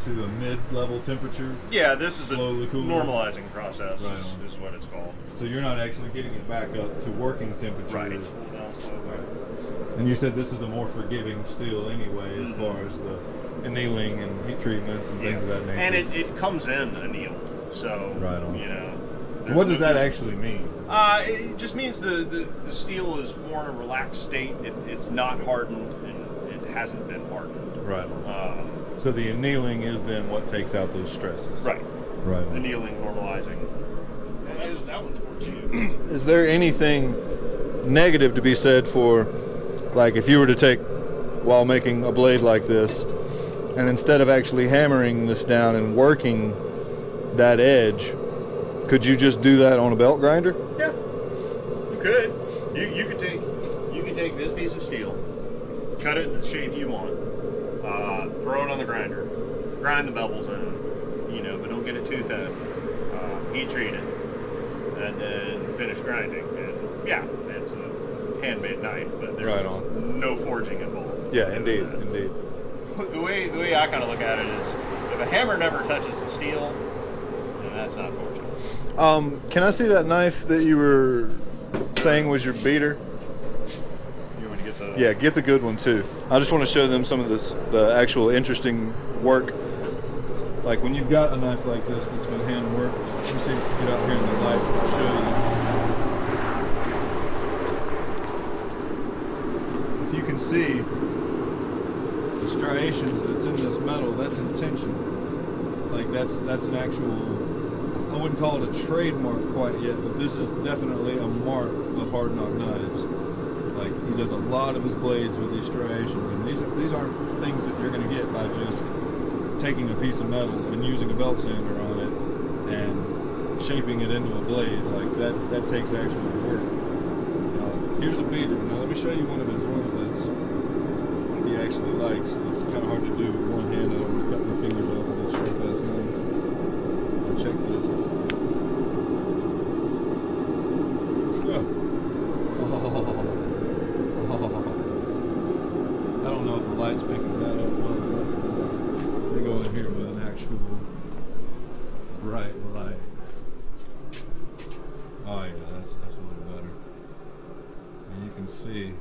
to a mid-level temperature. Yeah, this is slowly the cooling. normalizing process Right is what it's called. So you're not actually getting it back up to working temperature. Right. And you said this is a more forgiving steel anyway, as far as the annealing and heat treatments and things of that nature. And it comes in annealed, so Right on. you know. What does that actually mean? It just means the steel is more in a relaxed state. It's not hardened, and it hasn't been hardened. Right on. So the annealing is then what takes out those stresses. Right. Right on. Annealing, normalizing. And that's what that one's for too. Is there anything negative to be said for, like, if you were to take, while making a blade like this, and instead of actually hammering this down and working that edge, could you just do that on a belt grinder? Yeah, you could. You could take this piece of steel, cut it in the shape you want, throw it on the grinder, grind the bevels in, but don't get it too thin. Heat treat it, and then finish grinding. And yeah, it's a handmade knife, but there's no forging involved. Yeah, indeed. The way I kind of look at it is, if a hammer never touches the steel, then that's not forging. Can I see that knife that you were saying was your beater? You want to get the... Yeah, get the good one too. I just want to show them some of the actual interesting work. Like when you've got a knife like this that's been hand worked, you see, get out here in the light, I'll show you. If you can see the striations that's in this metal, that's intentional. Like that's an actual, I wouldn't call it a trademark quite yet, but this is definitely a mark of Hard Knock Knives. Like he does a lot of his blades with these striations, and these aren't things that you're going to get by just taking a piece of metal and using a belt sander on it and shaping it into a blade. Like that takes actual work. Here's a beater. Now let me show you one of his ones that's he actually likes. It's kind of hard to do with one hand. I don't want to cut my fingers off with those sharp ass knives. Now check this out. I don't know if the light's picking that up well enough. They go in here with an actual bright light. Oh yeah, that's a little better. And you can see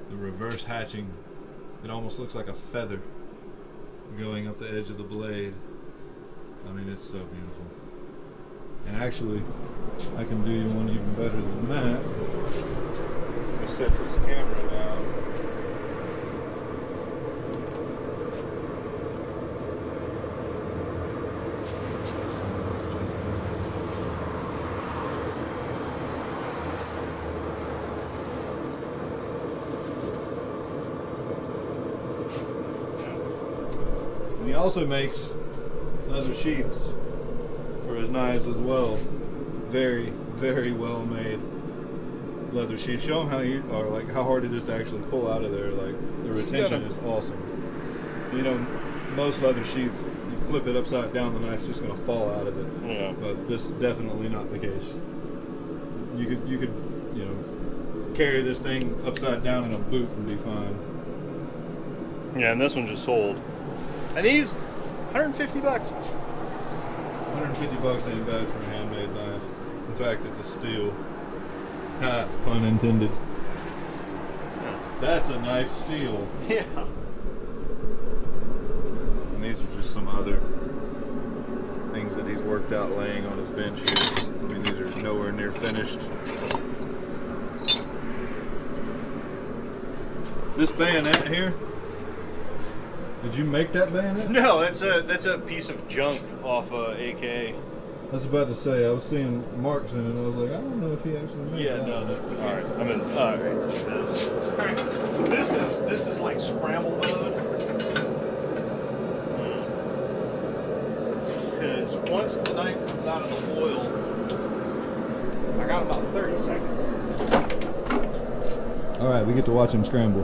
the reverse hatching. It almost looks like a feather going up the edge of the blade. I mean, it's so beautiful. And actually, I can do you one even better than that. Let me set this camera down. And he also makes leather sheaths for his knives as well. Very, very well made leather sheaths. Show them how hard it is to actually pull out of there. Like the retention is awesome. Most leather sheaths, you flip it upside down, the knife's just going to fall out of it. Yeah. But this is definitely not the case. You could carry this thing upside down in a boot and be fine. Yeah, and this one just sold. And these, $150. $150 ain't bad for a handmade knife. In fact, it's a steal. Ha, pun intended. That's a knife steal. Yeah. And these are just some other things that he's worked out laying on his bench here. I mean, these are nowhere near finished. This bayonet here, did you make that bayonet? No, that's a piece of junk off AK. I was about to say, I was seeing marks in it, and I was like, I don't know if he actually made that. No, that's all right. All right. So this is like scramble mode. Because once the knife comes out of the foil, I got about 30 seconds. All right, we get to watch him scramble.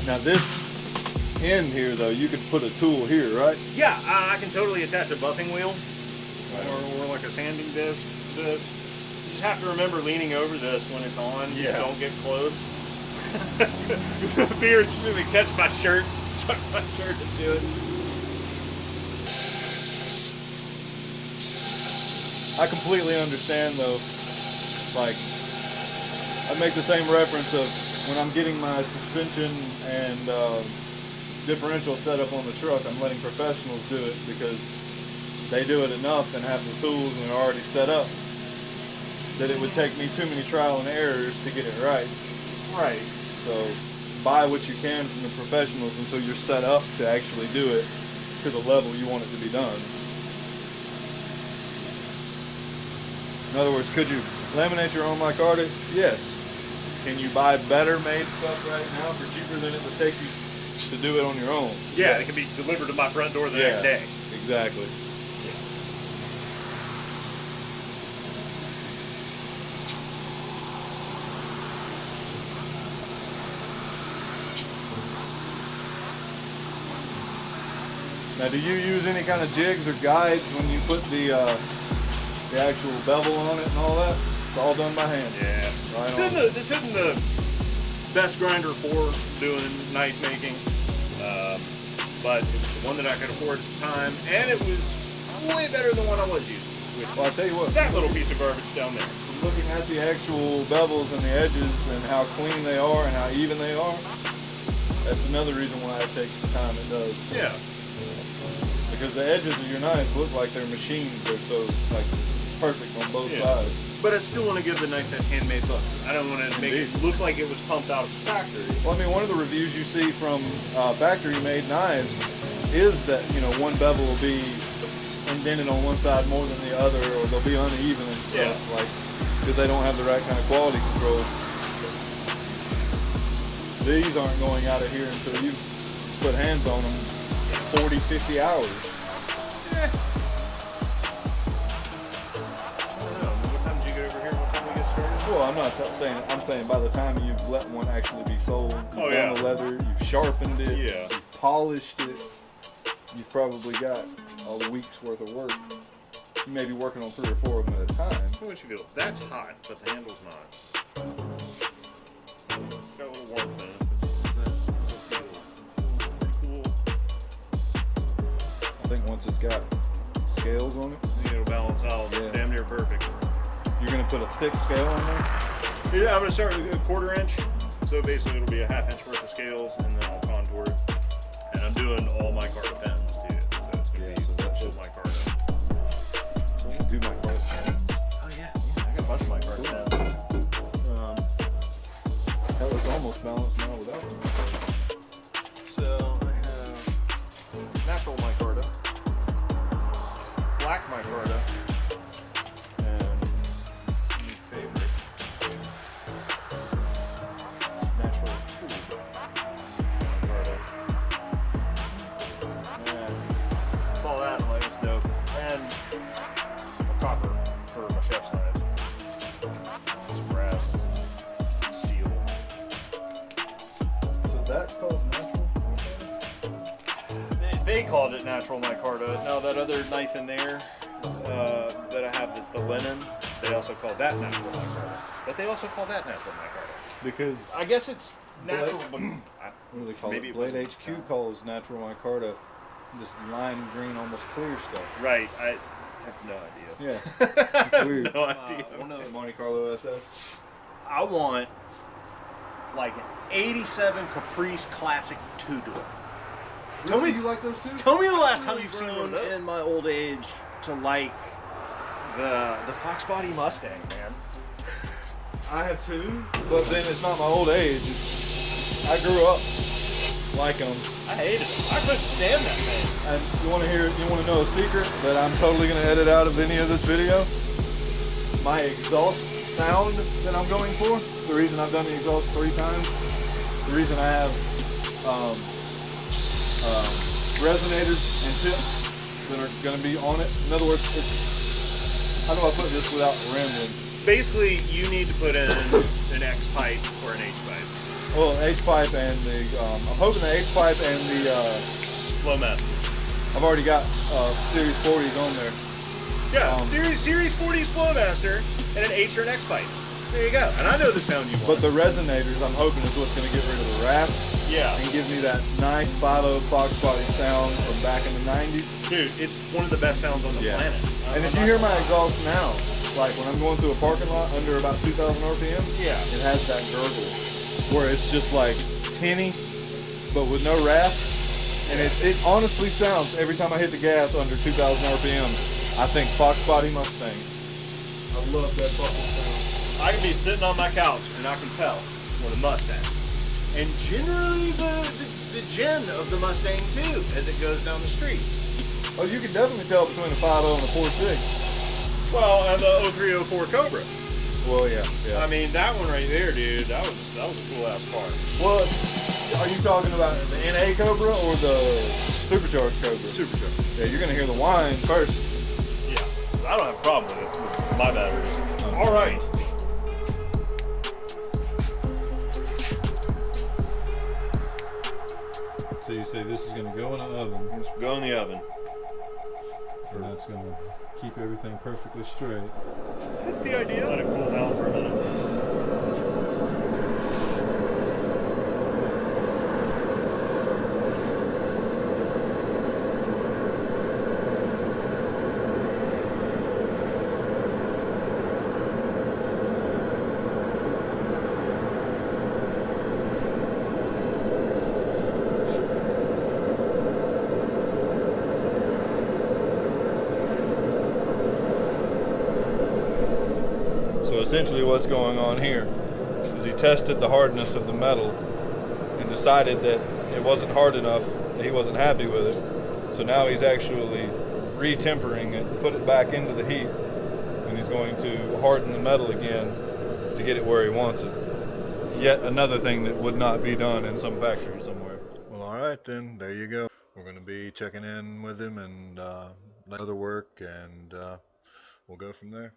Now this end here, though, you could put a tool here, right? Yeah, I can totally attach a buffing wheel or like a sanding disc. This. You just have to remember leaning over this when it's on. Yeah. Don't get close. Fears me catch my shirt, suck my shirt and do it. I completely understand, though. Like, I make the same reference of when I'm getting my suspension and differential set up on the truck, I'm letting professionals do it because they do it enough and have the tools and they're already set up that it would take me too many trial and errors to get it right. Right. So buy what you can from the professionals until you're set up to actually do it to the level you want it to be done. In other words, could you laminate your own micarta? Yes. Can you buy better made stuff right now for cheaper than it would take you to do it on your own? Yeah, it can be delivered to my front door the next day. Exactly. Now, do you use any kind of jigs or guides when you put the actual bevel on it and all that? It's all done by hand. Yeah. Right This on. isn't the best grinder for doing knife making, but it was the one that I could afford at the time, and it was way better than what I was using. With Well, I'll tell you what. that little piece of garbage down there. Looking at the actual bevels and the edges and how clean they are and how even they are, that's another reason why it takes the time it does. Yeah. Because the edges of your knife look like they're machined. They're so like perfect on both Yeah. sides. But I still want to give the knife that handmade look. I don't want to make it Indeed. look like it was pumped out of the factory. Well, I mean, one of the reviews you see from factory-made knives is that, you know, one bevel will be indented on one side more than the other, or they'll be uneven and stuff, Yeah. like, because they don't have the right kind of quality control. These aren't going out of here until you put hands on them 40, 50 hours. I don't know. What time did you get over here? What time we get started? Well, I'm not saying, I'm saying by the time you've let one actually be sold, you've Oh, done yeah. the leather, you've sharpened it, Yeah. you've polished it, you've probably got a week's worth of work. You may be working on 3 or 4 of them at a time. What you feel? That's hot, but the handle's not. It's got a little warmth in it. It's pretty cool. I think once it's got scales on it, I think it'll balance out. Yeah. Damn near perfect. you're going to put a thick scale on there. Yeah, I'm gonna start with a 1/4 inch. So basically, it'll be a 1/2 inch worth of scales, and then I'll contour it. And I'm doing all micarta pens too. So it's gonna Yeah, be so that full should- micarta. So you can do my part. Oh yeah, I got a bunch of micarta pens. Hell, it's almost balanced now without them. So I have natural micarta, black micarta, and new favorite, natural tube micarta. And I saw that and I'm like, it's dope. And a copper for my chef's knives. Some brass and some steel. So that's called natural. They called it natural micarta. Now that other knife in there that I have that's the linen, they also call that natural micarta. But they also call that natural micarta. Because I guess it's natural, but what do they call Maybe it? it Blade wasn't- HQ calls natural micarta this lime green, almost clear stuff. right. I have no idea. Yeah, it's weird. No idea. Monte Carlo SF. I want like an '87 Caprice Classic 2-door. Tell me, you like those too? Tell me the last time you've Really seen one of those. in my old age to like the Fox Body Mustang, man. I have two, but then it's not my old age. I grew up liking them. I hated it. I couldn't stand that thing. And you want to know a secret that I'm totally going to edit out of any of this video? My exhaust sound that I'm going for, the reason I've done the exhaust 3 times, the reason I have resonators and tips that are going to be on it. In other words, how do I put this without rambling? basically, you need to put in an X pipe or an H pipe. Well, H pipe and the I'm hoping the H pipe and the Flow meth. I've already got Series 40s on there. Yeah, Series 40's Flowmaster and an H or an X pipe. There you go. And I know the sound you But want. the resonators, I'm hoping, is what's going to get rid of the rasp Yeah. and give me that nice 5.0 Fox body sound from back in the 90s. Dude, it's one of the best sounds on the planet. And if you hear my exhaust now, like when I'm going through a parking lot under about 2,000 RPM, Yeah. it has that gurgle where it's just like tinny, but with no rasp. And it honestly sounds, every time I hit the gas under 2,000 RPM, I think Fox Body Mustang. I love that fucking sound. I can be sitting on my couch and I can tell with a Mustang. And generally the gen of the Mustang too, as it goes down the street. Oh, you can definitely tell between a 5.0 and a 4.6. Well, and the 0304 Cobra. Well, yeah. I mean, that one right there, dude, that was a cool ass car. Well, are you talking about the NA Cobra or the supercharged Cobra? Supercharged. Yeah, you're gonna hear the whine first. Yeah. I don't have a problem with it, with my battery. All right. So you say this is going to go in an oven, Let's go in the oven. and that's going to keep everything perfectly straight. That's the idea. Let it cool down for a minute. So essentially what's going on here is he tested the hardness of the metal and decided that it wasn't hard enough, that he wasn't happy with it. So now he's actually re-tempering it, put it back into the heat, and he's going to harden the metal again to get it where he wants it. It's yet another thing that would not be done in some factory somewhere. Well, all right then, there you go. We're going to be checking in with him and let other work, and we'll go from there.